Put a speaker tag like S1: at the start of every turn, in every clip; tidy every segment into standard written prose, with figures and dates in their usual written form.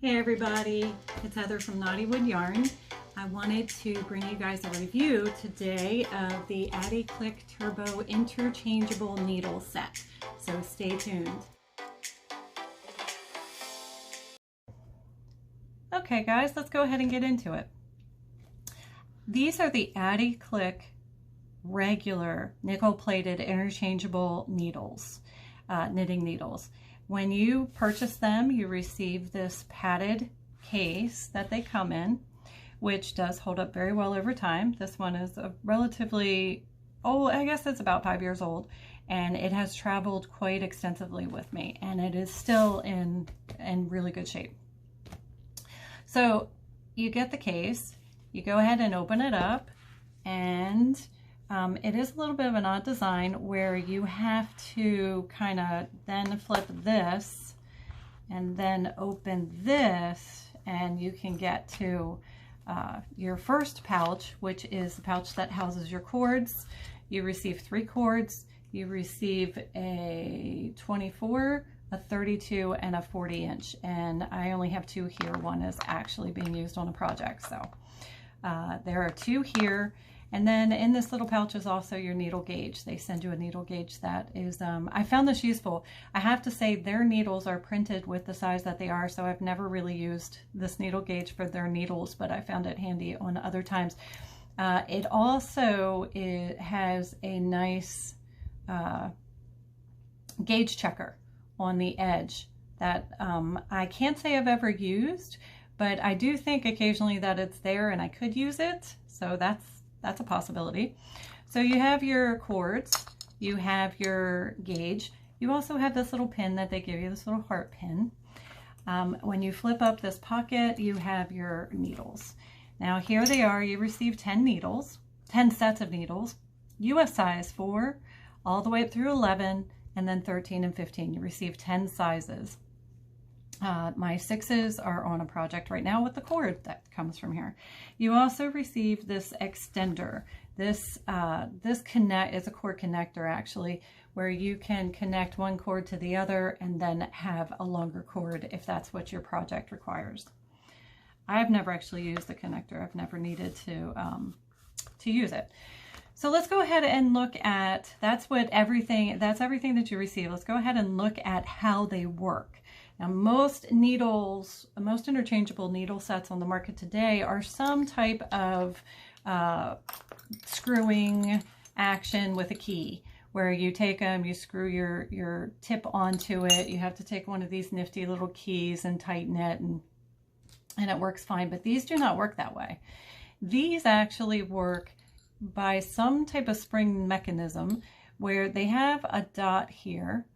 S1: Hey everybody, it's Heather from Knottywood Yarn. I wanted to bring you guys a review today of the Addi Click Turbo Interchangeable Needle Set, so stay tuned. Okay guys, let's go ahead and get into it. These are the Addi Click regular nickel-plated interchangeable needles, knitting needles. When you purchase them, you receive this padded case that they come in, which does hold up very well over time. This one is a relatively old, I guess it's about 5 years old, and it has traveled quite extensively with me, and it is still in really good shape. So you get the case, you go ahead and open it up, and it is a little bit of an odd design where you have to kind of then flip this and then open this, and you can get to your first pouch, which is the pouch that houses your cords. You receive 3 cords. You receive a 24, a 32, and a 40 inch. And I only have 2 here. One is actually being used on a project. So there are 2 here. And then in this little pouch is also your needle gauge. They send you a needle gauge that is, I found this useful. I have to say their needles are printed with the size that they are, so I've never really used this needle gauge for their needles, but I found it handy on other times. It also has a nice gauge checker on the edge that I can't say I've ever used, but I do think occasionally that it's there and I could use it, so that's a possibility. So you have your cords, you have your gauge, you also have this little pin that they give you, this little heart pin. When you flip up this pocket, you have your needles. Now here they are, you receive 10 needles, 10 sets of needles, US size 4, all the way up through 11, and then 13 and 15. You receive 10 sizes. My 6s are on a project right now with the cord that comes from here. You also receive this extender. This connect is a cord connector actually, where you can connect one cord to the other and then have a longer cord if that's what your project requires. I've never actually used the connector. I've never needed to use it. So let's go ahead and look at, that's everything that you receive. Let's go ahead and look at how they work. Now most needles, most interchangeable needle sets on the market today are some type of screwing action with a key, where you take them, you screw your tip onto it. You have to take one of these nifty little keys and tighten it, and it works fine. But these do not work that way. These actually work by some type of spring mechanism where they have a dot here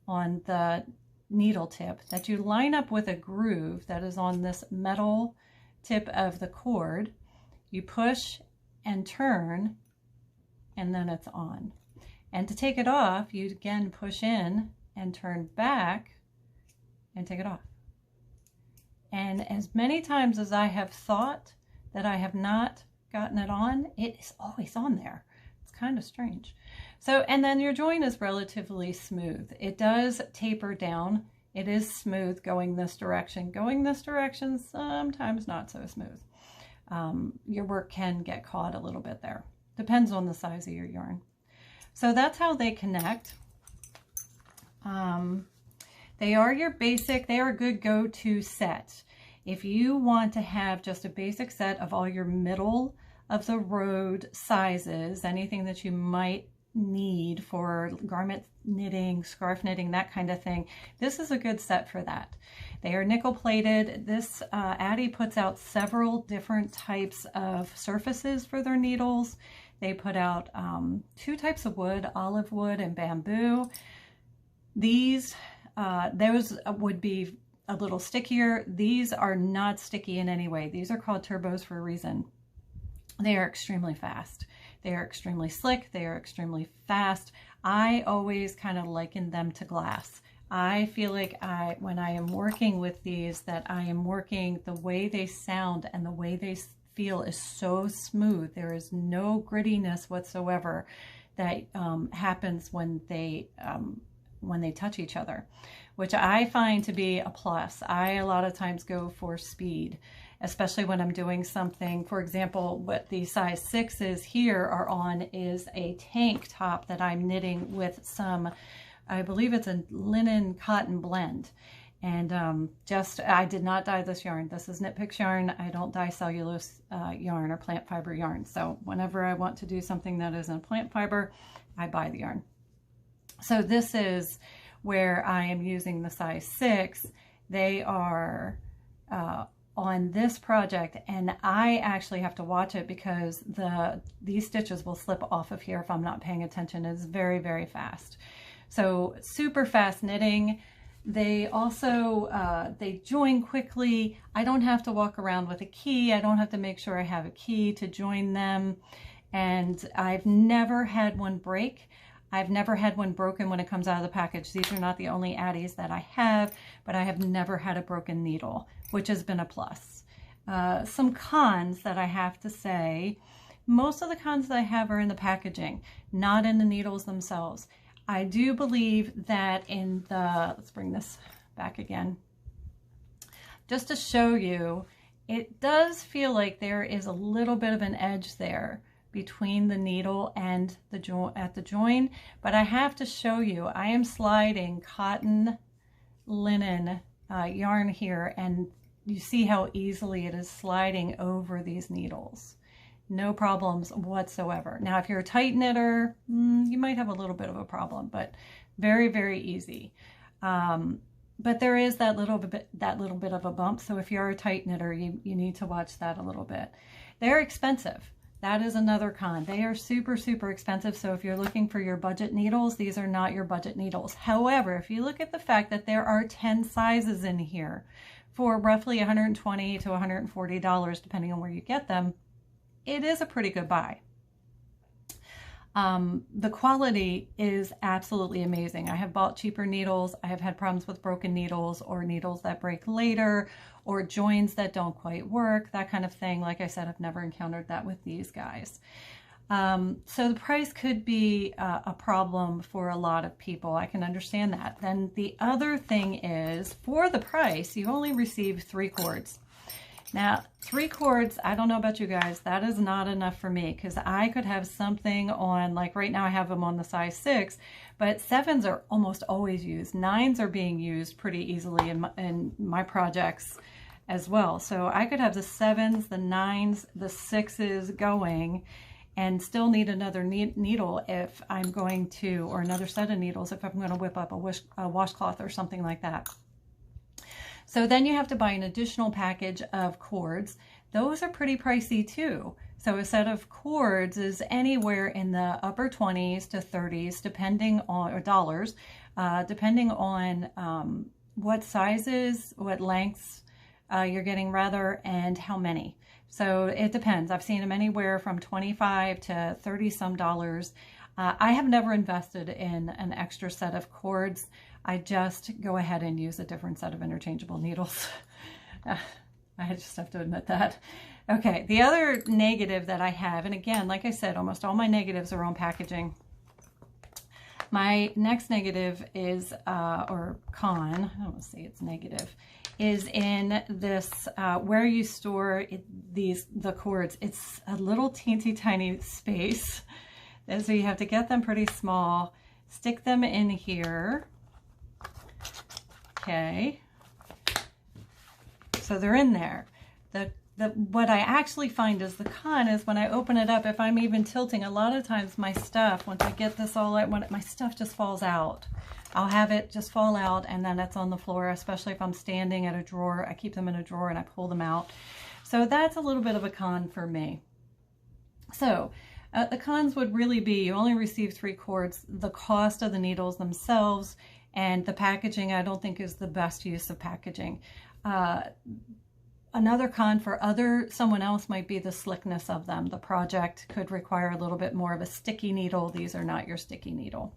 S1: on the needle tip that you line up with a groove that is on this metal tip of the cord. You push and turn, and then it's on. And to take it off, you again push in and turn back and take it off. And as many times as I have thought that I have not gotten it on, it is always on there. It's kind of strange. So, and then your joint is relatively smooth. It does taper down. It is smooth going this direction. Going this direction, sometimes not so smooth. Your work can get caught a little bit there. Depends on the size of your yarn. So that's how they connect. They are your basic, they are a good go-to set. If you want to have just a basic set of all your middle of the road sizes, anything that you might need for garment knitting, scarf knitting, that kind of thing, this is a good set for that. They are nickel plated. This Addi puts out several different types of surfaces for their needles. They put out 2 types of wood, olive wood and bamboo. These, those would be a little stickier. These are not sticky in any way. These are called turbos for a reason. They are extremely fast. They are extremely slick. They are extremely fast. I always kind of liken them to glass. I feel like when I am working with these, that I am working, the way they sound and the way they feel is so smooth. There is no grittiness whatsoever that happens when when they touch each other, which I find to be a plus. I a lot of times go for speed, especially when I'm doing something. For example, what the size 6s here are on is a tank top that I'm knitting with some, I believe it's a linen cotton blend. And I did not dye this yarn. This is Knit Picks yarn. I don't dye cellulose yarn or plant fiber yarn. So whenever I want to do something that isn't plant fiber, I buy the yarn. So this is where I am using the size 6. They are on this project, and I actually have to watch it because these stitches will slip off of here if I'm not paying attention. It's very, very fast. So super fast knitting. They also, they join quickly. I don't have to walk around with a key. I don't have to make sure I have a key to join them. And I've never had one break. I've never had one broken when it comes out of the package. These are not the only Addis that I have, but I have never had a broken needle, which has been a plus. Some cons that I have to say, most of the cons that I have are in the packaging, not in the needles themselves. I do believe that in the, let's bring this back again, just to show you, it does feel like there is a little bit of an edge there between the needle and the at the join, but I have to show you, I am sliding cotton linen yarn here, and you see how easily it is sliding over these needles. No problems whatsoever. Now, if you're a tight knitter, you might have a little bit of a problem, but very, very easy. But there is that little bit of a bump. So if you're a tight knitter, you need to watch that a little bit. They're expensive. That is another con. They are super, super expensive. So if you're looking for your budget needles, these are not your budget needles. However, if you look at the fact that there are 10 sizes in here for roughly $120 to $140, depending on where you get them, it is a pretty good buy. The quality is absolutely amazing. I have bought cheaper needles. I have had problems with broken needles or needles that break later or joins that don't quite work, that kind of thing. Like I said, I've never encountered that with these guys. So the price could be a problem for a lot of people. I can understand that. Then the other thing is, for the price, you only receive 3 cords. Now, 3 cords, I don't know about you guys, that is not enough for me, because I could have something on, like right now I have them on the size 6, but 7s are almost always used. 9s are being used pretty easily in my projects as well. So I could have the 7s, the 9s, the 6s going, and still need another needle if I'm going to, or another set of needles if I'm going to whip up a washcloth or something like that. So then you have to buy an additional package of cords. Those are pretty pricey too. So a set of cords is anywhere in the upper 20s to 30s, depending on, or dollars, depending on what sizes, what lengths you're getting rather, and how many. So it depends. I've seen them anywhere from 25 to 30 some dollars. I have never invested in an extra set of cords. I just go ahead and use a different set of interchangeable needles. I just have to admit that. Okay, the other negative that I have, and again, like I said, almost all my negatives are on packaging. My next negative is, or con, I don't want to say it's negative, is in this, where you store the cords. It's a little teensy tiny space. And so you have to get them pretty small, stick them in here. Okay, so they're in there. What I actually find is the con is when I open it up, if I'm even tilting, a lot of times my stuff, once I get this all out, my stuff just falls out. I'll have it just fall out, and then it's on the floor, especially if I'm standing at a drawer. I keep them in a drawer and I pull them out. So that's a little bit of a con for me. So the cons would really be, you only receive 3 cords, the cost of the needles themselves, and the packaging I don't think is the best use of packaging. Another con for someone else might be the slickness of them. The project could require a little bit more of a sticky needle. These are not your sticky needle.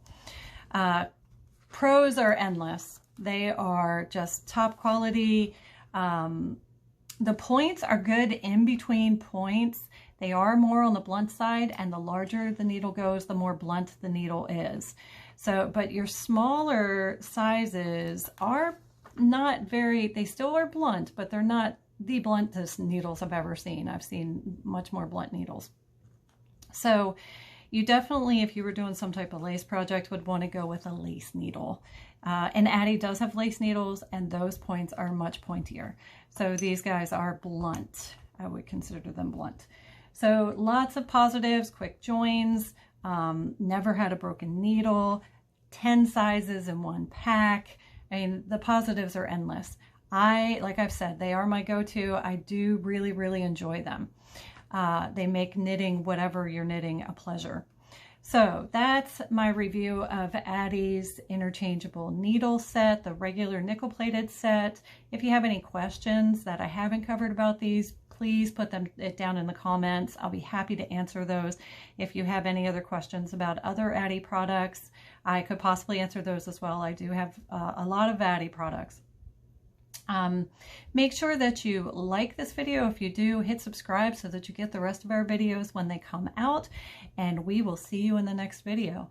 S1: Pros are endless. They are just top quality. The points are good in between points. They are more on the blunt side, and the larger the needle goes, the more blunt the needle is. So, but your smaller sizes are not very, they still are blunt, but they're not the bluntest needles I've ever seen. I've seen much more blunt needles. So you definitely, if you were doing some type of lace project, would want to go with a lace needle. And Addi does have lace needles, and those points are much pointier. So these guys are blunt. I would consider them blunt. So lots of positives, quick joins, never had a broken needle, 10 sizes in one pack. I mean, the positives are endless. Like I've said, they are my go-to. I do really, really enjoy them. They make knitting, whatever you're knitting, a pleasure. So that's my review of Addi's interchangeable needle set, the regular nickel plated set. If you have any questions that I haven't covered about these, please put it down in the comments. I'll be happy to answer those. If you have any other questions about other Addi products, I could possibly answer those as well. I do have a lot of Addi products. Make sure that you like this video. If you do, hit subscribe so that you get the rest of our videos when they come out, and we will see you in the next video.